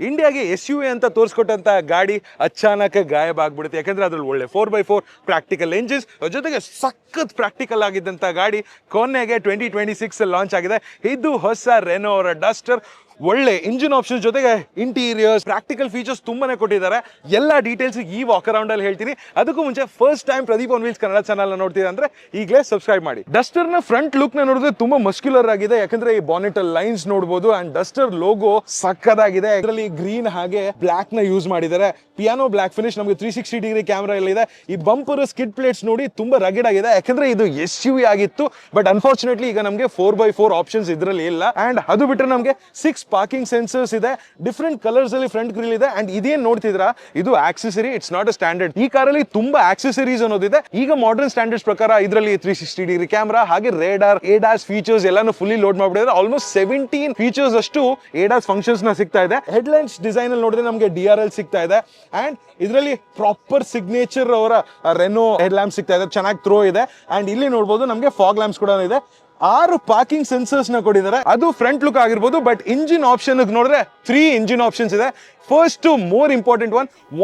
ಇಂಡಿಯಾಗೆ SUV ಅಂತ ತೋರಿಸ್ಕೊಟ್ಟಂತ ಗಾಡಿ ಅಚಾನಕ್ ಗಾಯಬ ಆಗ್ಬಿಡುತ್ತೆ. ಯಾಕಂದ್ರೆ ಅದ್ರಲ್ಲಿ ಒಳ್ಳೆ 4x4 ಪ್ರಾಕ್ಟಿಕಲ್ ಎಂಜಿನ್ಸ್ ಜೊತೆಗೆ ಸಖತ್ ಪ್ರಾಕ್ಟಿಕಲ್ ಆಗಿದ್ದಂತ ಗಾಡಿ ಕೊನೆಗೆ 2026 ಲಾಂಚ್ ಆಗಿದೆ. ಇದು ಹೊಸ ರೆನೋ ಅವರ ಡಸ್ಟರ್. ಒಳ್ಳೆ ಇಂಜಿನ್ ಆಪ್ಷನ್ ಜೊತೆಗೆ ಇಂಟೀರಿಯರ್ಸ್ ಪ್ರಾಕ್ಟಿಕಲ್ ಫೀಚರ್ಸ್ ತುಂಬಾನೇ ಕೊಟ್ಟಿದ್ದಾರೆ. ಎಲ್ಲ ಡೀಟೇಲ್ಸ್ ಈ ವಾಕ್ ಅರೌಂಡ್ ಅಲ್ಲಿ ಹೇಳ್ತೀನಿ. ಅದಕ್ಕೂ ಮುಂಚೆ first time Pradeep on wheels Kannada channel ನೋಡ್ತೀರಾ ಅಂದ್ರೆ ಈಗಲೇ ಸಬ್ಸ್ಕ್ರೈಬ್ ಮಾಡಿ. ಡಸ್ಟರ್ ನ ಫ್ರಂಟ್ ಲುಕ್ ನ ನೋಡಿದ್ರೆ ತುಂಬಾ ಮಸ್ಕ್ಯುಲರ್ ಆಗಿದೆ. ಯಾಕಂದ್ರೆ ಈ ಬಾನೆಟ್ ಅಲ್ಲಿ ಲೈನ್ಸ್ ನೋಡಬಹುದು ಅಂಡ್ ಡಸ್ಟರ್ ಲೋಗೋ ಸಕ್ಕದಾಗಿದೆ. ಇದರಲ್ಲಿ ಗ್ರೀನ್ ಹಾಗೆ ಬ್ಲಾಕ್ ನ ಯೂಸ್ ಮಾಡಿದ್ದಾರೆ. ಪಿಯಾನೋ ಬ್ಲಾಕ್ ಫಿನಿಶ್, ನಮಗೆ 360 ಡಿಗ್ರಿ ಕ್ಯಾಮೆರಾ ಎಲ್ಲ ಇದೆ. ಈ ಬಂಪರ್ ಸ್ಕಿಡ್ ಪ್ಲೇಟ್ಸ್ ನೋಡಿ ತುಂಬಾ ರಗೆಡ್ ಆಗಿದೆ. ಯಾಕಂದ್ರೆ ಇದು SUV ಆಗಿತ್ತು, ಬಟ್ ಅನ್ಫಾರ್ಚುನೇಟ್ಲಿ ಈಗ ನಮಗೆ 4x4 ಆಪ್ಷನ್ಸ್ ಇದರಲ್ಲಿ ಇಲ್ಲ. ಅಂಡ್ ಅದು ಬಿಟ್ಟರೆ ನಮಗೆ 6 ಪಾರ್ಕಿಂಗ್ ಸೆನ್ಸರ್ಸ್ ಇದೆ. ಡಿಫರೆಂಟ್ ಕಲರ್ಸ್ ಅಲ್ಲಿ ಫ್ರಂಟ್ ಗ್ರಿಲ್ ಇದೆ. ಅಂಡ್ ಇದೇನ್ ನೋಡ್ತಿದ್ರಾ, ಇದು accessory, it's not a standard. ಈ ಕಾರಲ್ಲಿ ತುಂಬಾ ಆಕ್ಸೆಸರೀಸ್ ಅನ್ನೋದಿದೆ. ಈಗ ಮಾಡರ್ನ್ ಸ್ಟ್ಯಾಂಡರ್ಡ್ಸ್ ಪ್ರಕಾರ ಇದರಲ್ಲಿ 360 ಡಿಗ್ರಿ ಕ್ಯಾಮೆರಾ ಹಾಗೆ ರೇಡಾರ್, ADAS ಫೀಚರ್ಸ್ ಎಲ್ಲಾನು ಫುಲ್ಲಿ ಲೋಡ್ ಮಾಡ್ಬಿಟ್ಟಿದ್ದಾರೆ. ಆಲ್ಮೋಸ್ಟ್ 17 ಫೀಚರ್ಸ್ ಅಷ್ಟು ADAS ಫಂಕ್ಷನ್ಸ್ ನ ಸಿಗ್ತಾ ಇದೆ. ಹೆಡ್ಲೈನ್ಸ್ ಡಿಸೈನ್ ಅಲ್ಲಿ ನೋಡಿದ್ರೆ ನಮಗೆ DRL ಸಿಗ್ತಾ ಇದೆ. ಅಂಡ್ ಇದರಲ್ಲಿ ಪ್ರಾಪರ್ ಸಿಗ್ನೇಚರ್ ಅವರ ರೆನೋ ಹೆಡ್ ಲ್ಯಾಂಪ್ ಸಿಗ್ತಾ ಇದೆ, ಚೆನ್ನಾಗಿ ಥ್ರೋ ಇದೆ. ಅಂಡ್ ಇಲ್ಲಿ ನೋಡಬಹುದು ನಮಗೆ ಫಾಗ್ ಲ್ಯಾಂಪ್ಸ್ ಕೂಡ ಇದೆ. 6 ಪಾರ್ಕಿಂಗ್ ಸೆನ್ಸರ್ಸ್ ನ ಕೊಟ್ಟಿದ್ದಾರೆ. ಅದು ಫ್ರಂಟ್ ಲುಕ್ ಆಗಿರ್ಬೋದು, ಬಟ್ ಇಂಜಿನ್ ಆಪ್ಷನ್ ನೋಡಿದ್ರೆ 3 ಇಂಜಿನ್ ಆಪ್ಷನ್ಸ್ ಇದೆ. First more important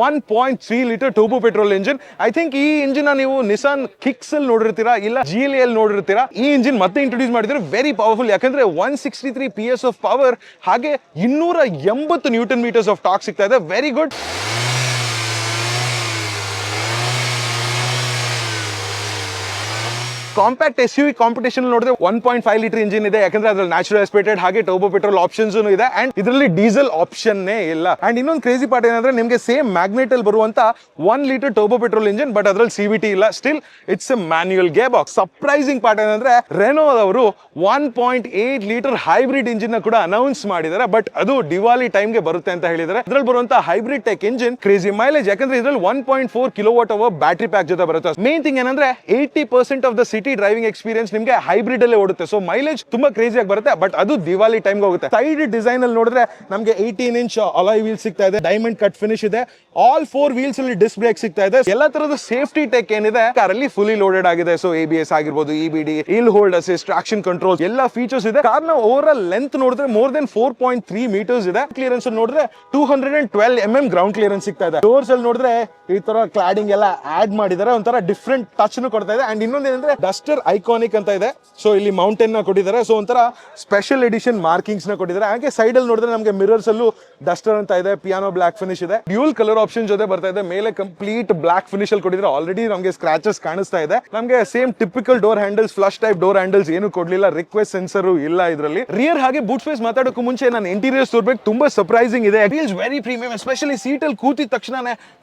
1.3 litre turbo petrol engine. I think ಈ ಇಂಜಿನ್ ನೀವು ನಿಸಾನ್ ಕಿಕ್ಸ್ ಅಲ್ಲಿ ನೋಡಿರ್ತೀರಾ, ಇಲ್ಲ GLA ಅಲ್ಲಿ ನೋಡಿರ್ತೀರಾ. ಈ ಇಂಜಿನ್ ಮತ್ತೆ ಇಂಟ್ರೊಡ್ಯೂಸ್ ಮಾಡಿದ್ರೆ ವೆರಿ ಪವರ್ಫುಲ್. ಯಾಕಂದ್ರೆ 163 PS ಆಫ್ ಪವರ್ ಹಾಗೆ 280 ನ್ಯೂಟನ್ ಮೀಟರ್ಸ್ ಆಫ್ ಟಾರ್ಕ್ ಸಿಗ್ತಾ ಇದೆ. Very good. Compact SUV competition ನೋಡಿದ್ರೆ 1.5 ಲೀಟರ್ ಇಂಜಿನ್ ಇದೆ. ಯಾಕಂದ್ರೆ ಅದ್ರಲ್ಲಿ ನ್ಯಾಚುರಲ್ ಆಸ್ಪಿರೇಟೆಡ್ ಹಾಗೆ ಟರ್ಬೋ ಪೆಟ್ರೋಲ್ ಆಪ್ಷನ್ಸ್ ಇದೆ. ಅಂಡ್ ಇದರಲ್ಲಿ ಡೀಸೆಲ್ ಆಪ್ಷನ್ ಇಲ್ಲ. ಅಂಡ್ ಇನ್ನೊಂದು ಕ್ರೇಜಿ ಪಾರ್ಟ್ ಏನಂದ್ರೆ ನಿಮಗೆ ಸೇಮ್ ಮ್ಯಾಗ್ನೆಟ್ ಅಲ್ಲಿ ಬರುವಂತ 1 litre turbo petrol engine, but ಅದ್ರಲ್ಲಿ CVT ಇಲ್ಲ. Still it's A manual gear box. Surprising part ಏನಂದ್ರೆ ರೆನೋ ಅವರು 1.8 ಲೀಟರ್ ಹೈಬ್ರಿಡ್ ಇಂಜಿನ್ ಕೂಡ ಅನೌನ್ಸ್ ಮಾಡಿದ್ದಾರೆ. ಬಟ್ ಅದು ದಿವಾಲಿ ಟೈಮ್ ಗೆ ಬರುತ್ತೆ ಅಂತ ಹೇಳಿದ್ದಾರೆ. ಇದ್ರಲ್ಲಿ ಬರುವಂತ hybrid tech engine crazy mileage. ಯಾಕಂದ್ರೆ ಇದ್ರಲ್ಲಿ 1.4 kWh ಬ್ಯಾಟರಿ ಪ್ಯಾಕ್ ಜೊತೆ ಬರುತ್ತೆ. ಮೇನ್ ಥಿಂಗ್ ಏನಂದ್ರೆ 80% of the city driving experience ನಿಮಗೆ ಹೈಬ್ರಿಡ್ ಅಲ್ಲೇ ಓಡುತ್ತೆ. ಸೊ ಮೈಲೇಜ್ ತುಂಬಾ ಕ್ರೇಜಿ ಆಗಿ ಬರುತ್ತೆ. ಬಟ್ ಅದು ದಿವಾಲಿ ಟೈಮ್ ಹೋಗುತ್ತೆ. ಸೈಡ್ ಡಿಸೈನ್ ಅಲ್ಲಿ ನೋಡಿದ್ರೆ ನಮಗೆ 18 ಇಂಚ್ ಅಲಾಯ್ ವೀಲ್ ಸಿಗ್ತಾ ಇದೆ. ಡೈಮಂಡ್ ಕಟ್ ಫಿನಿಶ್ ಇದೆ. ಆಲ್ 4 ವೀಲ್ಸ್ ಅಲ್ಲಿ ಡಿಸ್ಕ್ ಬ್ರೇಕ್ ಸಿಗ್ತಾ ಇದೆ. ಎಲ್ಲ ತರದ ಸೇಫ್ಟಿ ಟೆಕ್ ಏನಿದೆ ಕಾರಲ್ಲಿ ಫುಲ್ಲಿ ಲೋಡೆಡ್ ಆಗಿದೆ. ಸೊ ABS ಆಗಿರ್ಬೋದು, EBD, hill hold assist, traction control ಎಲ್ಲ ಫೀಚರ್ಸ್ ಇದೆ. ಕಾರ್ನ ಓವರ್ ಆಲ್ ಲೆಂತ್ ನೋಡಿದ್ರೆ ಮೋರ್ ದೆನ್ 4.3 ಮೀಟರ್ಸ್ ಇದೆ. ಕ್ಲಿಯರೆನ್ಸ್ ನೋಡಿದ್ರೆ 212 mm ಗ್ರೌಂಡ್ ಕ್ಲಿಯರೆನ್ಸ್ ಸಿಗ್ತಾ ಇದೆ. ಡೋರ್ಸ್ ಅಲ್ಲಿ ನೋಡಿದ್ರೆ ಈ ತರ ಕ್ಲಾಡಿಂಗ್ ಎಲ್ಲ ಆಡ್ ಮಾಡಿದ್ದಾರೆ. ಒಂಥರ ಡಿಫ್ರೆಂಟ್ ಟಚ್ ಕೊಡ್ತಾ ಇದೆ. ಅಂಡ್ ಇನ್ನೊಂದು ಏನಂದ್ರೆ ಡಸ್ಟರ್ ಐಕಾನಿಕ್ ಅಂತ ಇದೆ. ಸೊ ಇಲ್ಲಿ ಮೌಂಟೇನ್ ನ ಕೊಟ್ಟಿದ್ದಾರೆ. ಸೊ ಒಂಥರ ಸ್ಪೆಷಲ್ ಎಡಿಷನ್ ಮಾರ್ಕಿಂಗ್ಸ್ ನ ಕೊಟ್ಟಿದ್ದಾರೆ. ಹಾಗೆ ಸೈಡ್ ಅಲ್ಲಿ ನೋಡಿದ್ರೆ ನಮಗೆ ಮಿರರ್ಸ್ ಅಲ್ಲೂ ಡಸ್ಟರ್ ಅಂತ ಇದೆ. ಪಿಯಾನೋ ಬ್ಲಾಕ್ ಫಿನಿಶ್ ಇದೆ. ಡ್ಯೂಲ್ ಕಲರ್ ಆಪ್ಷನ್ ಜೊತೆ ಬರ್ತಾ ಇದೆ. ಮೇಲೆ ಕಂಪ್ಲೀಟ್ ಬ್ಲಾಕ್ ಫಿನಿಶ್ ಅಲ್ಲಿ ಕೊಟ್ಟಿದ್ದಾರೆ. ಆಲ್ರೆಡಿ ನಮಗೆ ಸ್ಕ್ರಾಚಸ್ ಕಾಣಿಸ್ತಾ ಇದೆ. ನಮಗೆ same typical door handles, flush type door handles ಏನು ಕೊಡ್ಲಿಲ್ಲ. ರಿಕ್ವೆಸ್ಟ್ ಸೆನ್ಸರ್ ಇಲ್ಲ ಇದರಲ್ಲಿ. ರಿಯರ್ ಹಾಗೆ ಬೂಟ್ ಸ್ಪೇಸ್ ಮಾತಾಡೋಕೆ ಮುಂಚೆ ನಾನು ಇಂಟೀರಿಯರ್ಸ್ ತೋರ್ಬೇಕು. ತುಂಬಾ ಸರ್ಪ್ರೈಸಿಂಗ್ ಇದೆ. Feels very premium. Especially seat ಅಲ್ಲಿ ಕೂತಿದ ತಕ್ಷಣ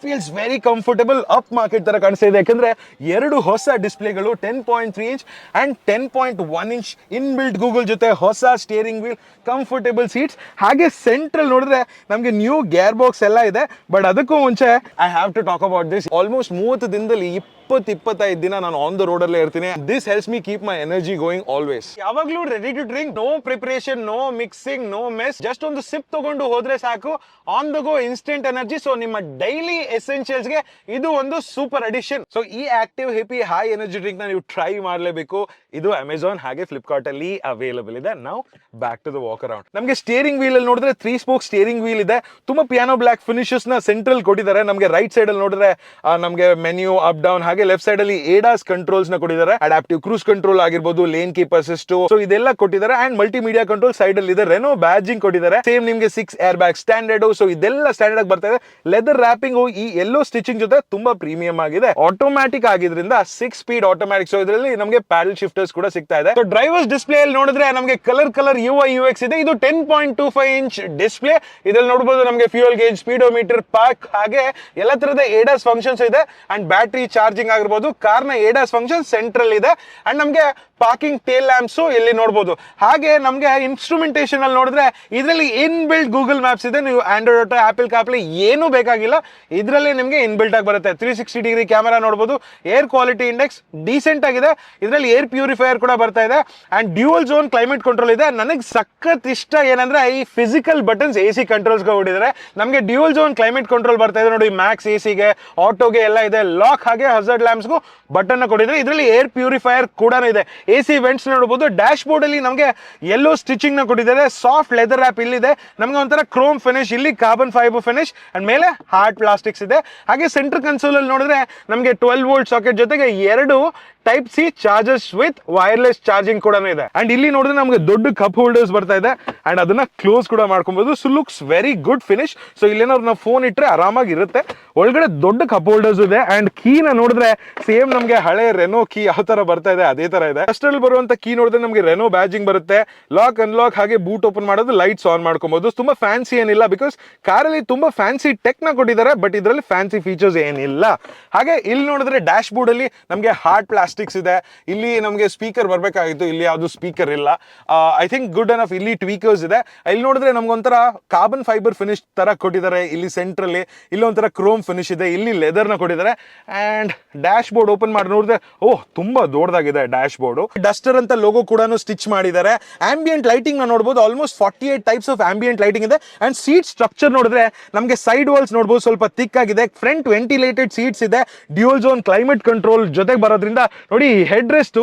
feels very comfortable. Up market ತರ ಕಾಣಿಸ್ತಾ ಇದೆ. ಯಾಕಂದ್ರೆ 2 ಹೊಸ ಡಿಸ್ಪ್ಲೇಗಳು 10.3 inch and 10.1 inch in built Google ಜೊತೆ ಹೊಸ ಸ್ಟೇರಿಂಗ್ ವೀಲ್, ಕಂಫರ್ಟೇಬಲ್ ಸೀಟ್ಸ್. ಹಾಗೆ ಸೆಂಟ್ರಲ್ ನೋಡಿದ್ರೆ ನಮಗೆ ನ್ಯೂ ಗೇರ್ ಬಾಕ್ಸ್ ಎಲ್ಲ ಇದೆ. ಬಟ್ ಅದಕ್ಕೂ ಮುಂಚೆ I have to talk about this. Almost 30 ದಿನದಲ್ಲಿ 20-25 ದಿನ ನಾನು ಆನ್ ದ ರೋಡ್ ಅಲ್ಲೇ ಇರ್ತೀನಿ. This helps me keep my energy going always. ಯಾವಾಗ್ಲೂ ready to drink. No preparation, no mixing, no mess. Just ಒಂದು ಸಿಪ್ ತಗೊಂಡು ಹೋದ್ರೆ ಸಾಕು. On the go instant energy. So ನಿಮ್ಮ ಡೈಲಿ ಎಸೆನ್ಷಿಯಲ್ಸ್ ಗೆ ಇದು ಒಂದು ಸೂಪರ್ ಅಡಿಷನ್. ಸೊ ಈ ಆಕ್ಟಿವ್ ಹಿಪಿ ಹೈ ಎನರ್ಜಿ ಡ್ರಿಂಕ್ ನ ನೀವು ಟ್ರೈ ಮಾಡಲೇಬೇಕು. ಇದು ಅಮೆಝಾನ್ ಹಾಗೆ ಫ್ಲಿಪ್ಕಾರ್ಟ್ ಅಲ್ಲಿ ಅವೈಲೇಬಲ್ ಇದೆ. ನಾವು back to the walk around. ನಮಗೆ ಸ್ಟೇರಿಂಗ್ ವೀಲ್ ಅಲ್ಲಿ ನೋಡಿದ್ರೆ 3 ಸ್ಪೋಕ್ ಸ್ಟೇರಿಂಗ್ ವೀಲ್ ಇದೆ. ತುಂಬಾ ಪಿಯಾನೋ ಬ್ಲಾಕ್ ಫಿನಿಶಸ್ ನ ಸೆಂಟ್ರಲ್ ಕೊಟ್ಟಿದ್ದಾರೆ. ನಮಗೆ ರೈಟ್ ಸೈಡ್ ಅಲ್ಲಿ ನೋಡಿದ್ರೆ ನಮಗೆ ಮೆನ್ಯೂ ಅಪ್ ಡೌನ್ ಹಾಗೆ ಲೆಫ್ಟ್ ಸೈಡ್ ಅಲ್ಲಿ ADAS ಕಂಟ್ರೋಲ್ಸ್ ನ ಕೊಟ್ಟಿದ್ದಾರೆ. ಅಡಾಪ್ಟಿವ್ ಕ್ರೂಸ್ ಕಂಟ್ರೋಲ್ ಆಗಿರ್ಬೋದು, ಲೇನ್ ಕೀಪ್ ಅಸಿಸ್ಟ್, ಸೊ ಇದೆಲ್ಲ ಕೊಟ್ಟಿದ್ದಾರೆ. ಅಂಡ್ ಮಲ್ಟಿಮೀಡಿಯಾ ಕಂಟ್ರೋಲ್ ಸೈಡ್ ಅಲ್ಲಿ ಇದೆ. ರೆನೋ ಬ್ಯಾಡ್ಜಿಂಗ್ ಕೊಟ್ಟಿದ್ದಾರೆ. ಸೇಮ್ ನಿಮಗೆ 6 ಏರ್ ಬ್ಯಾಗ್ ಸ್ಟ್ಯಾಂಡರ್ಡ್. ಸೊ ಇದೆಲ್ಲ ಸ್ಟ್ಯಾಂಡರ್ಡ್ ಆಗಿ ಬರ್ತಾ ಇದೆ. ಲೆದರ್ ರ್ಯಾಪಿಂಗ್ ಈ ಎಲ್ಲೋ ಸ್ಟಿಚಿಂಗ್ ಜೊತೆ ತುಂಬಾ ಪ್ರೀಮಿಯಂ ಆಗಿದೆ. ಆಟೋಮ್ಯಾಟಿಕ್ ಆಗಿದ್ರಿಂದ 6 ಸ್ಪೀಡ್ ಆಟೋಮ್ಯಾಟಿಕ್. ಸೊ ಇದರಲ್ಲಿ ನಮಗೆ ಪ್ಯಾಡಲ್ ಶಿಫ್ಟರ್ಸ್ ಕೂಡ ಸಿಗ್ತಾ ಇದೆ. ಸೊ ಡ್ರೈವರ್ಸ್ ಡಿಸ್ಪ್ಲೇ ಅಲ್ಲಿ ನೋಡಿದ್ರೆ ನಮಗೆ ಕಲರ್ UI UX ಇದೆ. ಇದು 10.25 ಇಂಚ್ ಡಿಸ್ಪ್ಲೇ. ಇದ್ರಲ್ಲಿ ನೋಡಬಹುದು ನಮಗೆ ಫ್ಯೂಯಲ್ ಗೇಜ್, ಸ್ಪೀಡೋಮೀಟರ್, ಪಾರ್ಕ್ ಹಾಗೆ ಎಲ್ಲ ತರದ ADAS ಫಂಕ್ಷನ್ಸ್ ಇದೆ. ಅಂಡ್ ಬ್ಯಾಟರಿ ಚಾರ್ಜಿಂಗ್ ಆಗಿರ್ಬೋದು. ಕಾರ್ನ ADAS ಫಂಕ್ಷನ್ ಸೆಂಟ್ರಲ್ ಇದೆ. ಅಂಡ್ ನಮಗೆ ಪಾರ್ಕಿಂಗ್ ಟೇಲ್ ಲ್ಯಾಂಪ್ಸ್ ಇಲ್ಲಿ ನೋಡಬಹುದು. ಹಾಗೆ ನಮಗೆ ಇನ್ಸ್ಟ್ರುಮೆಂಟೇಷನ್ ಅಲ್ಲಿ ನೋಡಿದ್ರೆ ಇದರಲ್ಲಿ ಇನ್ ಬಿಲ್ಟ್ ಗೂಗಲ್ ಮ್ಯಾಪ್ಸ್ ಇದೆ. ನೀವು ಆಂಡ್ರಾಯ್ಡ್ ಆಟೋ, ಆಪಲ್ ಕಾರ್ಪ್ಲೇ ಏನು ಬೇಕಾಗಿಲ್ಲ. ಇದರಲ್ಲಿ ನಿಮಗೆ ಇನ್ ಬಿಲ್ಟ್ ಆಗಿ ಬರುತ್ತೆ. 360 ಡಿಗ್ರಿ ಕ್ಯಾಮೆರಾ ನೋಡಬಹುದು. ಏರ್ ಕ್ವಾಲಿಟಿ ಇಂಡೆಕ್ಸ್ ಡೀಸೆಂಟ್ ಆಗಿದೆ. ಇದರಲ್ಲಿ ಏರ್ ಪ್ಯೂರಿಫೈಯರ್ ಕೂಡ ಬರ್ತಾ ಇದೆ. And dual zone climate control ಇದೆ. ನನಗೆ ಸಖತ್ ಇಷ್ಟ ಏನಂದ್ರೆ ಈ ಫಿಸಿಕಲ್ ಬಟನ್ಸ್ AC ಕಂಟ್ರೋಲ್ಸ್ ಹೊಡಿದ್ದಾರೆ. ನಮಗೆ ಡ್ಯೂಯಲ್ ಝೋನ್ ಕ್ಲೈಮೇಟ್ ಕಂಟ್ರೋಲ್ ಬರ್ತಾ ಇದೆ ನೋಡಿ. ಮ್ಯಾಕ್ಸ್ AC ಗೆ, ಆಟೋಗೆ ಎಲ್ಲ ಇದೆ. ಲಾಕ್ ಹಾಗೆ ಹಜಾರ್ಡ್ ಲ್ಯಾಂಪ್ಸ್ಗೂ ಬಟನ್ ಕೊಟ್ಟಿದ್ರೆ. ಇದರಲ್ಲಿ ಏರ್ ಪ್ಯೂರಿಫೈಯರ್ ಕೂಡ ಇದೆ. AC ವೆಂಟ್ಸ್ ನೋಡಬಹುದು. ಡ್ಯಾಶ್ ಬೋರ್ಡ್ ಅಲ್ಲಿ ನಮಗೆ ಯೆಲ್ಲೋ ಸ್ಟಿಚಿಂಗ್ ನ ಕೊಟ್ಟಿದ್ದಾರೆ, ಸಾಫ್ಟ್ ಲೆದರ್ ರ್ಯಾಪ್ ಇಲ್ಲಿದೆ, ನಮಗೆ ಒಂಥರ ಕ್ರೋಮ್ ಫಿನಿಶ್, ಇಲ್ಲಿ ಕಾರ್ಬನ್ ಫೈಬರ್ ಫಿನಿಶ್ ಅಂಡ್ ಮೇಲೆ ಹಾರ್ಡ್ ಪ್ಲಾಸ್ಟಿಕ್ಸ್ ಇದೆ. ಹಾಗೆ ಸೆಂಟರ್ ಕನ್ಸೋಲ್ ಅಲ್ಲಿ ನೋಡಿದ್ರೆ ನಮಗೆ 12 ವೋಲ್ಟ್ ಸಾಕೆಟ್ ಜೊತೆಗೆ 2 type C chargers with wireless charging ಕೂಡ ಇದೆ. ಅಂಡ್ ಇಲ್ಲಿ ನೋಡಿದ್ರೆ ನಮಗೆ ದೊಡ್ಡ ಕಪ್ ಹೋಲ್ಡರ್ಸ್ ಬರ್ತಾ ಇದೆ ಅಂಡ್ ಅದನ್ನ ಕ್ಲೋಸ್ ಕೂಡ ಮಾಡ್ಕೊಬಹುದು. So looks very good finish. So ಇಲ್ಲೇನಾದ್ರು ನಾವು ಫೋನ್ ಇಟ್ರೆ ಆರಾಮಾಗಿ ಇರುತ್ತೆ. ಒಳಗಡೆ ದೊಡ್ಡ ಕಪ್ ಹೋಲ್ಡರ್ಸ್ ಇದೆ ಅಂಡ್ ಕೀನ ನೋಡಿದ್ರೆ ಸೇಮ್ ನಮಗೆ ಹಳೆ ರೆನೋ ಕೀ ಯಾವ ತರ ಬರ್ತಾ ಇದೆ ಅದೇ ತರ ಇದೆ. ಅಷ್ಟರಲ್ಲಿ ಬರುವಂತ ಕೀ ನೋಡಿದ್ರೆ ನಮಗೆ ರೆನೋ ಬ್ಯಾಜಿಂಗ್ ಬರುತ್ತೆ, ಲಾಕ್ ಅನ್ಲಾಕ್ ಹಾಗೆ ಬೂಟ್ ಓಪನ್ ಮಾಡೋದು, ಲೈಟ್ಸ್ ಆನ್ ಮಾಡ್ಕೊಬಹುದು. ತುಂಬಾ ಫ್ಯಾನ್ಸಿ ಏನಿಲ್ಲ, ಬಿಕಾಸ್ ಕಾರಲ್ಲಿ ತುಂಬಾ ಫ್ಯಾನ್ಸಿ ಟೆಕ್ ನ ಕೊಟ್ಟಿದ್ದಾರೆ, ಬಟ್ ಇದರಲ್ಲಿ ಫ್ಯಾನ್ಸಿ ಫೀಚರ್ಸ್ ಏನಿಲ್ಲ. ಹಾಗೆ ಇಲ್ಲಿ ನೋಡಿದ್ರೆ ಡ್ಯಾಶ್ ಬೋರ್ಡ್ ಅಲ್ಲಿ ನಮಗೆ ಹಾರ್ಡ್ ಪ್ಲಾಸ್ಟಿಕ್ಸ್ ಇದೆ. ಇಲ್ಲಿ ನಮಗೆ ಸ್ಪೀಕರ್ ಬರ್ಬೇಕಾಗಿತ್ತು, ಇಲ್ಲಿ ಯಾವ್ದು ಸ್ಪೀಕರ್ ಇಲ್ಲ. I think good enough. ಇಲ್ಲಿ ಟ್ವೀಕರ್ಸ್ ಇದೆ. ಇಲ್ಲಿ ನೋಡಿದ್ರೆ ನಮ್ಗೊಂಥರ ಕಾರ್ಬನ್ ಫೈಬರ್ ಫಿನಿಶ್ ತರ ಕೊಟ್ಟಿದ್ದಾರೆ. ಇಲ್ಲಿ ಸೆಂಟ್ರಲ್ಲಿ ಇಲ್ಲಿ ಒಂಥರ ಕ್ರೋಮ್ ಫಿನಿಶ್ ಇದೆ, ಇಲ್ಲಿ ಲೆದರ್ ನ ಕೊಟ್ಟಿದ್ದಾರೆ. ಅಂಡ್ ಡ್ಯಾಶ್ ಬೋರ್ಡ್ ಓಪನ್ ಮಾಡಿ ನೋಡಿದ್ರೆ ಓಹ್ ತುಂಬಾ ದೊಡ್ಡದಾಗಿದೆ ಡ್ಯಾಶ್ ಬೋರ್ಡ್. ಡಸ್ಟರ್ ಅಂತ ಲೋಗೋ ಕೂಡ ಸ್ಟಿಚ್ ಮಾಡಿದ್ದಾರೆ. ಆಂಬಿಯಂಟ್ ಲೈಟಿಂಗ್ ನ ನೋಡಬಹುದು, almost 48 types of ambient lighting ಇದೆ. ಅಂಡ್ ಸೀಟ್ ಸ್ಟ್ರಕ್ಚರ್ ನೋಡಿದ್ರೆ ನಮಗೆ ಸೈಡ್ ವಾಲ್ಸ್ ನೋಡಬಹುದು, ಸ್ವಲ್ಪ ಥಿಕ್ ಆಗಿದೆ. ಫ್ರಂಟ್ ವೆಂಟಿಲೇಟೆಡ್ ಸೀಟ್ಸ್ ಇದೆ, ಡ್ಯೂಯಲ್ ಝೋನ್ ಕ್ಲೈಮೇಟ್ ಕಂಟ್ರೋಲ್ ಜೊತೆಗೆ ಬರೋದ್ರಿಂದ ನೋಡಿ ಹೆಡ್ ರೆಸ್ಟ್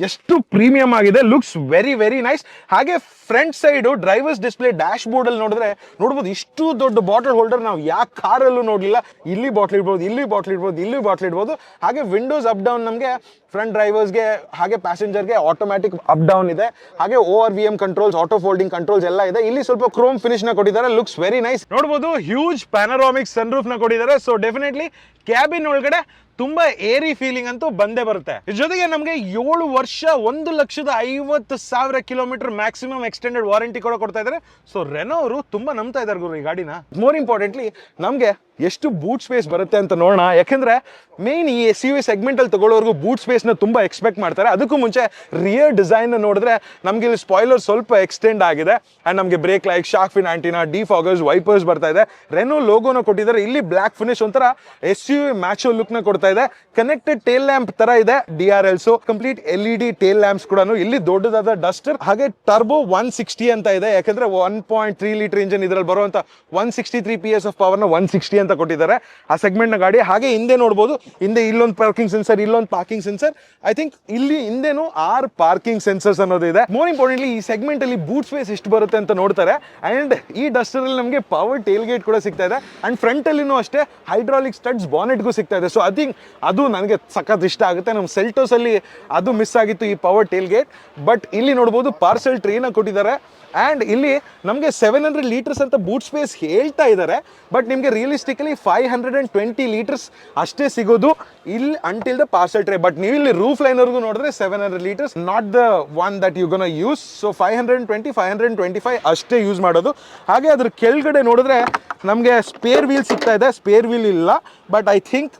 ಎಷ್ಟು ಪ್ರೀಮಿಯಂ ಆಗಿದೆ. Looks very very nice. ಹಾಗೆ front side drivers display dashboard ಅಲ್ಲಿ ನೋಡಿದ್ರೆ ನೋಡಬಹುದು ಇಷ್ಟು ದೊಡ್ಡ ಬಾಟಲ್ ಹೋಲ್ಡರ್ ನಾವು ಯಾವ ಕಾರಲ್ಲೂ ನೋಡಲಿಲ್ಲ. ಇಲ್ಲಿ ಬಾಟ್ಲ್ ಇಡ್ಬೋದು, ಇಲ್ಲಿ ಬಾಟ್ಲ್ ಇಡ್ಬೋದು, ಇಲ್ಲಿ ಬಾಟ್ಲ್ ಇಡ್ಬೋದು. ಹಾಗೆ ವಿಂಡೋಸ್ ಅಪ್ ಡೌನ್ ನಮಗೆ ಫ್ರಂಟ್ ಡ್ರೈವರ್ಸ್ಗೆ ಹಾಗೆ ಪ್ಯಾಸೆಂಜರ್ಗೆ ಆಟೋಮ್ಯಾಟಿಕ್ ಅಪ್ ಡೌನ್ ಇದೆ. ಹಾಗೆ ORVM controls, auto folding controls ಎಲ್ಲ ಇದೆ. ಇಲ್ಲಿ ಸ್ವಲ್ಪ ಕ್ರೋಮ್ ಫಿನಿಶ್ ನ ಕೊಟ್ಟಿದ್ದಾರೆ. Looks very nice. ನೋಡಬಹುದು ಹ್ಯೂಜ್ ಪ್ಯಾನರಾಮಿಕ್ ಸನ್ ರೂಫ್ ನ ಕೊಟ್ಟಿದ್ದಾರೆ. ಸೊ ಡೆಫಿನೆಟ್ಲಿ ಕ್ಯಾಬಿನ್ ಒಳಗಡೆ ತುಂಬಾ ಏರಿ ಫೀಲಿಂಗ್ ಅಂತೂ ಬಂದೇ ಬರುತ್ತೆ. ಜೊತೆಗೆ ನಮಗೆ 7 ವರ್ಷ 1,50,000 ಕಿಲೋಮೀಟರ್ ಮ್ಯಾಕ್ಸಿಮಮ್ ಎಕ್ಸ್ಟೆಂಡೆಡ್ ವಾರಂಟಿ ಕೂಡ ಕೊಡ್ತಾ ಇದ್ದಾರೆ. ಸೊ ರೆನೋ ಅವರು ತುಂಬಾ ನಂಬ್ತಾ ಇದ್ದಾರೆ ಗುರು ಈ ಗಾಡಿನ. ಮೋರ್ ಇಂಪಾರ್ಟೆಂಟ್ಲಿ ನಮಗೆ ಎಷ್ಟು ಬೂಟ್ ಸ್ಪೇಸ್ ಬರುತ್ತೆ ಅಂತ ನೋಡೋಣ. ಯಾಕಂದ್ರೆ ಮೇನ್ ಈ SUV ಸೆಗ್ಮೆಂಟ್ ಅಲ್ಲಿ ತಗೊಳ್ಳೋರ್ಗು ಬೂಟ್ ಸ್ಪೇಸ್ ನ ತುಂಬಾ ಎಕ್ಸ್ಪೆಕ್ಟ್ ಮಾಡ್ತಾರೆ. ಅದಕ್ಕೂ ಮುಂಚೆ ರಿಯರ್ ಡಿಸೈನ್ ನೋಡಿದ್ರೆ ನಮ್ಗೆ ಇಲ್ಲಿ ಸ್ಪಾಯ್ಲರ್ ಸ್ವಲ್ಪ ಎಕ್ಸ್ಟೆಂಡ್ ಆಗಿದೆ ಅಂಡ್ ನಮಗೆ brake light, shark fin antenna, defoggers, wipers ಬರ್ತಾ ಇದೆ. ರೆನೋ ಲೋಗೋನ ಕೊಟ್ಟಿದ್ದಾರೆ. ಇಲ್ಲಿ ಬ್ಲಾಕ್ ಫಿನಿಶ್ ಒಂಥರ SUV ಮ್ಯಾಚೋ ಲುಕ್ ನ ಕೊಡ್ತಾ ಇದೆ. ಕನೆಕ್ಟೆಡ್ ಟೇಲ್ ಲ್ಯಾಂಪ್ ತರ ಇದೆ, DRLs, complete LED tail lamps ಕೂಡ. ಇಲ್ಲಿ ದೊಡ್ಡದಾದ ಡಸ್ಟರ್ ಹಾಗೆ ಟರ್ಬೋ 160 ಅಂತ ಇದೆ. ಯಾಕಂದ್ರೆ 1.3 ಲೀಟರ್ ಇಂಜಿನ್ ಇದ್ರಲ್ಲಿ ಬರುವಂತ 163 PS ಆಫ್ ಪವರ್ ನ 160 ಅಂತ ಕೊಟ್ಟಿದ್ದಾರೆ ಆ ಸೆಗ್ಮೆಂಟ್ ನ ಗಾಡಿ. ಹಾಗೆ ಹಿಂದೆ ನೋಡಬಹುದು, ಹಿಂದೆ ಇಲ್ಲೊಂದು ಪಾರ್ಕಿಂಗ್ ಸೆನ್ಸರ್, ಇಲ್ಲೊಂದು ಪಾರ್ಕಿಂಗ್ ಸೆನ್ಸರ್. ಐ ಥಿಂಕ್ ಇಲ್ಲಿ ಹಿಂದೆನೂ 6 ಪಾರ್ಕಿಂಗ್ ಸೆನ್ಸರ್ಸ್ ಅನ್ನೋದು ಇದೆ. ಮೋರ್ ಇಂಪಾರ್ಟೆಂಟ್ಲಿ ಈ ಸೆಗ್ಮೆಂಟ್ ಅಲ್ಲಿ ಬೂಟ್ ಸ್ಪೇಸ್ ಎಷ್ಟು ಬರುತ್ತೆ ಅಂತ ನೋಡ್ತಾರೆ. ಅಂಡ್ ಈ ಡಸ್ಟರ್ ಅಲ್ಲಿ ನಮಗೆ ಪವರ್ ಟೇಲ್ ಗೇಟ್ ಕೂಡ ಸಿಗ್ತಾ ಇದೆ. ಅಂಡ್ ಫ್ರಂಟ್ ಅಲ್ಲಿನೂ ಅಷ್ಟೇ ಹೈಡ್ರಾಲಿಕ್ ಸ್ಟಡ್ಸ್ ಬಾನೆಟ್ಗೂ ಸಿಗ್ತಾ ಇದೆ. ಸೊ ಐ ಥಿಂಕ್ ಅದು ನನಗೆ ಸಖತ್ ಇಷ್ಟ ಆಗುತ್ತೆ. ನಮ್ಮ ಸೆಲ್ಟೋಸ್ ಅಲ್ಲಿ ಅದು ಮಿಸ್ ಆಗಿತ್ತು, ಈ ಪವರ್ ಟೇಲ್ ಗೇಟ್. ಬಟ್ ಇಲ್ಲಿ ನೋಡಬಹುದು ಪಾರ್ಸಲ್ ಟ್ರೀನ ಕೊಟ್ಟಿದ್ದಾರೆ. ಅಂಡ್ ಇಲ್ಲಿ ನಮಗೆ 700 ಲೀಟರ್ಸ್ ಅಂತ ಬೂಟ್ ಸ್ಪೇಸ್ ಹೇಳ್ತಾ ಇದ್ದಾರೆ, ಬಟ್ ನಿಮಗೆ ರಿಯಲಿಸ್ಟಿಕಲಿ 520 ಲೀಟರ್ಸ್ ಅಷ್ಟೇ ಸಿಗೋದು ಇಲ್ಲಿ until the parcel tray. But ನೀವು ಇಲ್ಲಿ ರೂಫ್ ಲೈನರ್ಗೂ ನೋಡಿದ್ರೆ 700 litres, not the one that you gonna use. So 520, 525 ಅಷ್ಟೇ ಯೂಸ್ ಮಾಡೋದು. ಹಾಗೆ ಅದ್ರ ಕೆಳಗಡೆ ನೋಡಿದ್ರೆ ನಮಗೆ ಸ್ಪೇರ್ ವೀಲ್ ಸಿಗ್ತಾ ಇದೆ. ಸ್ಪೇರ್ ವೀಲ್ ಇಲ್ಲ, ಬಟ್ ಐ ಥಿಂಕ್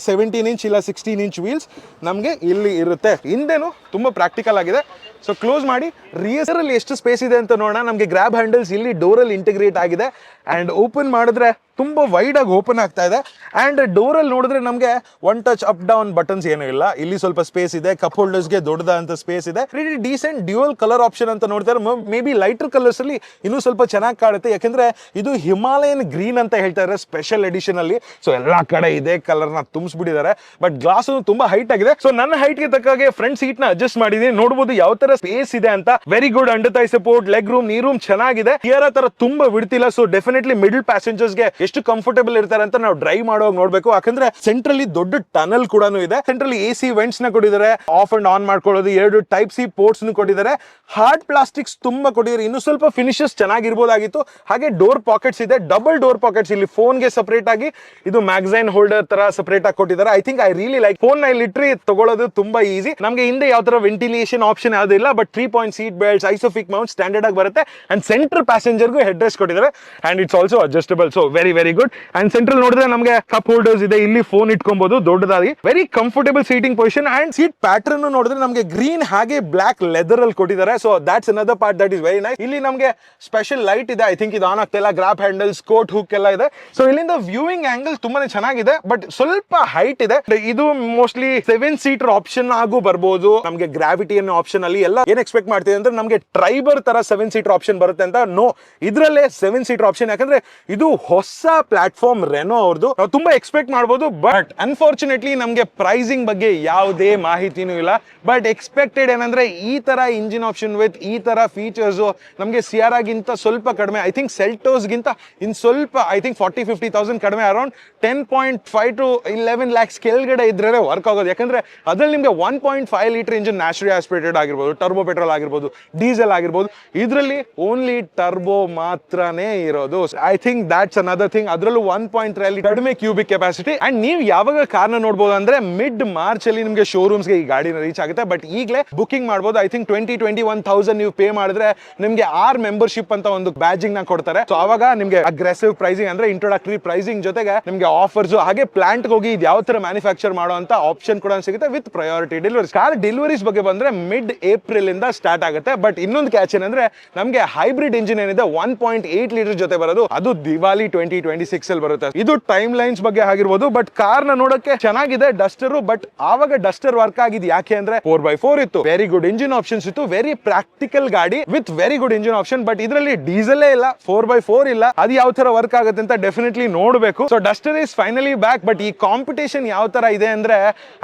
17 ಇಂಚ್ ಇಲ್ಲ 16 ಇಂಚ್ ವೀಲ್ಸ್ ನಮಗೆ ಇಲ್ಲಿ ಇರುತ್ತೆ. ಹಿಂದೆನೂ ತುಂಬ ಪ್ರಾಕ್ಟಿಕಲ್ ಆಗಿದೆ. ಸೊ ಕ್ಲೋಸ್ ಮಾಡಿ ರಿಯರ್ ಅಲ್ಲಿ ಎಷ್ಟು ಸ್ಪೇಸ್ ಇದೆ ಅಂತ ನೋಡೋಣ. ನಮಗೆ ಗ್ರ್ಯಾಬ್ ಹ್ಯಾಂಡಲ್ಸ್ ಇಲ್ಲಿ ಡೋರಲ್ಲಿ ಇಂಟಿಗ್ರೇಟ್ ಆಗಿದೆ ಅಂಡ್ ಓಪನ್ ಮಾಡಿದ್ರೆ ತುಂಬಾ ವೈಡ್ ಆಗಿ ಓಪನ್ ಆಗ್ತಾ ಇದೆ. ಅಂಡ್ ಡೋರಲ್ಲಿ ನೋಡಿದ್ರೆ ನಮಗೆ one touch up down buttons ಏನೂ ಇಲ್ಲ. ಇಲ್ಲಿ ಸ್ವಲ್ಪ ಸ್ಪೇಸ್ ಇದೆ, ಕಪ್ ಹೋಲ್ಡರ್ಸ್ಗೆ ದೊಡ್ಡದಾದಂತ ಸ್ಪೇಸ್ ಇದೆ. Pretty decent dual colour option ಅಂತ ನೋಡ್ತಾರೆ. ಮೇ ಬಿ ಲೈಟರ್ ಕಲರ್ಸ್ ಅಲ್ಲಿ ಇನ್ನೂ ಸ್ವಲ್ಪ ಚೆನ್ನಾಗಿ ಕಾಣುತ್ತೆ, ಯಾಕಂದ್ರೆ ಇದು ಹಿಮಾಲಯನ್ ಗ್ರೀನ್ ಅಂತ ಹೇಳ್ತಾರೆ ಸ್ಪೆಷಲ್ ಎಡಿಷನ್ ಅಲ್ಲಿ. ಸೊ ಎಲ್ಲಾ ಕಡೆ ಇದೇ ಕಲರ್ ನ ತುಂಬಿಸ್ಬಿಟ್ಟಿದ್ದಾರೆ. ಬಟ್ ಗ್ಲಾಸ್ ತುಂಬಾ ಹೈಟ್ ಆಗಿದೆ. ಸೊ ನನ್ನ ಹೈಟ್ ಗೆ ತಕ್ಕಾಗೆ ಫ್ರಂಟ್ ಸೀಟ್ ನ ಅಡ್ಜಸ್ಟ್ ಮಾಡಿದೀನಿ. ನೋಡಬಹುದು ಯಾವ ತರ ಸ್ಪೇಸ್ ಇದೆ ಅಂತ. Very good under thigh support, leg room, knee room ಚೆನ್ನಾಗಿದೆ. ಟಿಯರ್ ತರ ತುಂಬಾ ಬಿಡ್ತಿಲ್ಲ. ಸೊ ಡೆಫಿನೆಟ್ಲಿ ಮಿಡಲ್ ಪ್ಯಾಸೆಂಜರ್ಸ್ ಗೆ ಎಷ್ಟು ಕಂಫರ್ಟಬಲ್ ಇರ್ತಾರೆ ಅಂತ ನಾವು ಡ್ರೈವ್ ಮಾಡುವಾಗ ನೋಡ್ಬೇಕು. ಯಾಕಂದ್ರೆ ಸೆಂಟ್ರಲ್ಲಿ ದೊಡ್ಡ ಟನಲ್ ಕೂಡ ಇದೆ. ಸೆಂಟ್ರಲ್ಲಿ AC ವೆಂಟ್ಸ್ ನ ಕೊಟ್ಟಿದ್ದಾರೆ, ಆಫ್ ಅಂಡ್ ಆನ್ ಮಾಡ್ಕೊಳ್ಳೋದು. 2 ಟೈಪ್ ಸಿ ಪೋರ್ಟ್ಸ್ ಕೊಟ್ಟಿದ್ದಾರೆ. ಹಾರ್ಡ್ ಪ್ಲಾಸ್ಟಿಕ್ಸ್ ತುಂಬಾ ಕೊಟ್ಟಿದ್ದಾರೆ. ಇನ್ನು ಸ್ವಲ್ಪ ಫಿನಿಶಸ್ ಚೆನ್ನಾಗಿರ್ಬೋದಾಗಿತ್ತು. ಹಾಗೆ ಡೋರ್ ಪಾಕೆಟ್ಸ್ ಇದೆ, ಡಬಲ್ ಡೋರ್ ಪಾಕೆಟ್ಸ್. ಇಲ್ಲಿ ಫೋನ್ ಗೆ ಸಪರೇಟ್ ಆಗಿ, ಇದು ಮ್ಯಾಗಝೈನ್ ಹೋಲ್ಡರ್ ತರ ಸಪರೇಟ್ ಆಗಿ ಕೊಟ್ಟಿದ್ದಾರೆ. I think I really like. Phone ನ ಇಲ್ಲಿ ಇಟ್ರಿ ತಗೊಳ್ಳೋದು ತುಂಬಾ ಈಸಿ. ನಮಗೆ ಹಿಂದೆ ಯಾವ ತರ ವೆಂಟಿಲೇಷನ್ ಆಪ್ಷನ್ ಯಾವ್ದು ಇಲ್ಲ, but 3 point seat belts, Isofix mount standard ಆಗಿ ಬರುತ್ತೆ. ಅಂಡ್ ಸೆಂಟರ್ ಪ್ಯಾಸೆಂಜರ್ಗೂ ಹೆಡ್ ರೆಸ್ಟ್ ಕೊಟ್ಟಿದ್ದಾರೆ. And it's also adjustable. So very very good. And central ನೋಡಿದ್ರೆ ನಮಗೆ ಕಪ್ ಹೋಲ್ಡರ್ಸ್ ಇದೆ, ಇಲ್ಲಿ ಫೋನ್ ಇಟ್ಕೊಬಹುದು ದೊಡ್ಡದಾಗಿ. Very comfortable seating position. And seat pattern ನೋಡಿದ್ರೆ ನಮಗೆ ಗ್ರೀನ್ ಹಾಗೆ ಬ್ಲಾಕ್ ಲೆದರ್ ಅಲ್ಲಿ ಕೊಟ್ಟಿದ್ದಾರೆ. So that's another part that is very nice. ಇಲ್ಲಿ ನಮಗೆ ಸ್ಪೆಷಲ್ ಲೈಟ್ ಇದೆ. ಐ ಥಿಂಕ್ ಇದು ಆನ್ ಆಗ್ತಿಲ್ಲ. ಗ್ರಾಬ್ ಹ್ಯಾಂಡಲ್ಸ್, ಕೋಟ್ ಹುಕ್ ಎಲ್ಲ ಇದೆ. ಸೊ ಇಲ್ಲಿಂದ ವ್ಯೂವಿಂಗ್ ಆಂಗಲ್ ತುಂಬಾನೇ ಚೆನ್ನಾಗಿದೆ, ಬಟ್ ಸ್ವಲ್ಪ ಹೈಟ್ ಇದೆ. ಇದು ಮೋಸ್ಟ್ಲಿ 7 ಸೀಟರ್ ಆಪ್ಷನ್ ಆಗು ಬರ್ಬೋದು. ನಮಗೆ ಗ್ರಾವಿಟಿ ಅನ್ನೋ ಆಪ್ಷನ್ ಅಲ್ಲಿ ಎಲ್ಲ ಏನ್ ಎಕ್ಸ್ಪೆಕ್ಟ್ ಮಾಡ್ತೀವಿ ಅಂದ್ರೆ ನಮಗೆ ಟ್ರೈಬರ್ ತರ 7 ಸೀಟರ್ ಆಪ್ಷನ್ ಬರುತ್ತೆ ಅಂತ. ನೋ, ಇದ್ರಲ್ಲೇ 7 ಸೀಟರ್ ಆಪ್ಷನ್. ಯಾಕಂದ್ರೆ ಇದು ಹೊಸ ಹೊಸ ಪ್ಲಾಟ್ಫಾರ್ಮ್ ರೆನೋ ಅವ್ರದ್ದು. ನಾವು ತುಂಬಾ ಎಕ್ಸ್ಪೆಕ್ಟ್ ಮಾಡ್ಬೋದು, ಬಟ್ ಅನ್ಫಾರ್ಚುನೇಟ್ಲಿ ನಮಗೆ ಪ್ರೈಸಿಂಗ್ ಬಗ್ಗೆ ಯಾವುದೇ ಮಾಹಿತಿನೂ ಇಲ್ಲ. ಬಟ್ ಎಕ್ಸ್ಪೆಕ್ಟೆಡ್ ಏನಂದ್ರೆ ಈ ತರ ಇಂಜಿನ್ ಆಪ್ಷನ್ ವಿತ್ ಈ ತರ ಫೀಚರ್ಸ್ ನಮಗೆ ಸಿಯಾರಾಗಿಂತ ಸ್ವಲ್ಪ ಕಡಿಮೆ, ಐ ಥಿಂಕ್ ಸೆಲ್ಟೋಸ್ಗಿಂತ ಇನ್ ಸ್ವಲ್ಪ ಐ ಥಿಂಕ್ 40-50,000 ಕಡಿಮೆ, ಅರೌಂಡ್ 10.5 to 11 lakhs ಕೆಳಗಡೆ ಇದ್ರೆ ವರ್ಕ್ ಆಗೋದು. ಯಾಕಂದ್ರೆ ಅದ್ರಲ್ಲಿ ನಿಮಗೆ 1.5 ಲೀಟರ್ ಇಂಜಿನ್ ನ್ಯಾಚುರಲಿ ಆಸ್ಪಿರೇಟೆಡ್ ಆಗಿರ್ಬೋದು, ಟರ್ಬೋ ಪೆಟ್ರೋಲ್ ಆಗಿರ್ಬೋದು, ಡೀಸೆಲ್ ಆಗಿರ್ಬೋದು, ಇದರಲ್ಲಿ ಓನ್ಲಿ ಟರ್ಬೋ ಮಾತ್ರನೇ ಇರೋದು. I think that's another thing. ಅದರಲ್ಲೂ 1.3 ಕಡಿಮೆ ಕ್ಯೂಬಿಕ್ ಕೆಪಾಸಿಟಿ. ಅಂಡ್ ನೀವು ಯಾವಾಗ ಕಾರ್ನ ನೋಡ್ಬೋದು ಅಂದ್ರೆ ಮಿಡ್ ಮಾರ್ಚ್ ಅಲ್ಲಿ ನಿಮಗೆ ಶೋರೂಮ್ಸ್ಗೆ ಈ ಗಾಡಿನ ರೀಚ್ ಆಗುತ್ತೆ. ಬಟ್ ಈಗಲೇ ಬುಕಿಂಗ್ ಮಾಡ್ಬೋದು. ಐ ಥಿಂಕ್ 21,000 ನೀವು ಪೇ ಮಾಡಿದ್ರೆ ನಿಮಗೆ ಮೆಂಬರ್ಶಿಪ್ ಅಂತ ಒಂದು ಬ್ಯಾಜಿಂಗ್ ನ ಕೊಡ್ತಾರೆ. ಸೊ ಅವಾಗ ನಿಮಗೆ ಅಗ್ರೆಸಿವ್ ಪ್ರೈಸಿಂಗ್ ಅಂದ್ರೆ ಇಂಟ್ರೊಡಕ್ಟರಿ ಪ್ರೈಸಿಂಗ್ ಜೊತೆಗೆ ನಿಮಗೆ ಆಫರ್ಸ್, ಹಾಗೆ ಪ್ಲಾಂಟ್ ಹೋಗಿ ಇದು ಯಾವ ತರ ಮ್ಯಾನುಫ್ಯಾಕ್ಚರ್ ಮಾಡುವಂತ ಆಪ್ಷನ್ ಕೂಡ ಸಿಗುತ್ತೆ with priority deliveries. Car deliveries ಬಗ್ಗೆ ಬಂದ್ರೆ ಮಿಡ್ ಏಪ್ರಿಲ್ ಇಂದ ಸ್ಟಾರ್ಟ್ ಆಗುತ್ತೆ. ಬಟ್ ಇನ್ನೊಂದು ಕ್ಯಾಚ್ ಏನಂದ್ರೆ ನಮಗೆ ಹೈಬ್ರಿಡ್ ಇಂಜಿನ್ ಏನಿದೆ 1.8 ಲೀಟರ್ ಜೊತೆ ಬರೋದು, ಅದು ದಿವಾಲಿ 2026 ಅಲ್ಲಿ ಬರುತ್ತೆ. ಇದು ಟೈಮ್ ಲೈನ್ಸ್ ಬಗ್ಗೆ ಆಗಿರ್ಬೋದು. ಬಟ್ ಕಾರ್ ನ ನೋಡಕ್ಕೆ ಚೆನ್ನಾಗಿದೆ ಡಸ್ಟರ್. ಬಟ್ ಆವಾಗ ಡಸ್ಟರ್ ವರ್ಕ್ ಆಗಿದೆ ಯಾಕೆ ಅಂದ್ರೆ 4x4 ಇತ್ತು, ವೆರಿ ಗುಡ್ ಇಂಜಿನ್ ಆಪ್ಷನ್ಸ್ ಇತ್ತು, ವೆರಿ ಪ್ರಾಕ್ಟಿಕಲ್ ಗಾಡಿ with very good engine option. But ಇದರಲ್ಲಿ ಡೀಸೆಲ್ ಇಲ್ಲ, 4x4 ಇಲ್ಲ. ಅದು ಯಾವ ತರ ವರ್ಕ್ ಆಗುತ್ತೆ ಅಂತ ಡೆಫಿನೆಟ್ಲಿ ನೋಡಬೇಕು. So Duster is finally back. But ಈ ಕಾಂಪಿಟೇಷನ್ ಯಾವ ತರ ಇದೆ ಅಂದ್ರೆ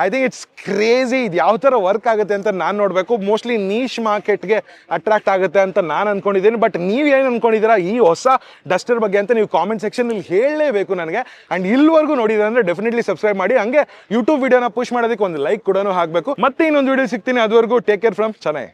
ಐ ಥಿಂಕ್ ಇಟ್ಸ್ ಕ್ರೇಜಿ. ಇದು ಯಾವ ತರ ವರ್ಕ್ ಆಗುತ್ತೆ ಅಂತ ನಾನು ನೋಡ್ಬೇಕು. ಮೋಸ್ಟ್ಲಿ ನೀಶ್ ಮಾರ್ಕೆಟ್ಗೆ ಅಟ್ರಾಕ್ಟ್ ಆಗುತ್ತೆ ಅಂತ ನಾನು ಅನ್ಕೊಂಡಿದ್ದೀನಿ. ಬಟ್ ನೀವ್ ಏನ್ ಅನ್ಕೊಂಡಿದ್ದೀರಾ ಈ ಹೊಸ ಡಸ್ಟರ್ ಬಗ್ಗೆ ಅಂತ ನೀವು ಕಾಮೆಂಟ್ ಸೆಕ್ಷನ್ ಅಲ್ಲಿ ಹೇಳಲೇಬೇಕು ನನಗೆ. ಅಂಡ್ ಇಲ್ಲಿವರೆಗೂ ನೋಡಿದ್ರೆ ಅಂದ್ರೆ ಡೆಫಿನೆಟ್ಲಿ ಸಬ್ಸ್ಕ್ರೈಬ್ ಮಾಡಿ, ಹಂಗೆ ಯೂಟ್ಯೂಬ್ ವಿಡಿಯೋನ ಪುಷ್ ಮಾಡೋದಕ್ಕೆ ಒಂದು ಲೈಕ್ ಕೂಡ ಹಾಕಬೇಕು. ಮತ್ತೆ ಇನ್ನೊಂದು ವಿಡಿಯೋ ಸಿಗ್ತೀನಿ. ಅದುವರೆಗೂ ಟೇಕ್ ಕೇರ್ ಫ್ರಮ್ ಚೆನ್ನೈ.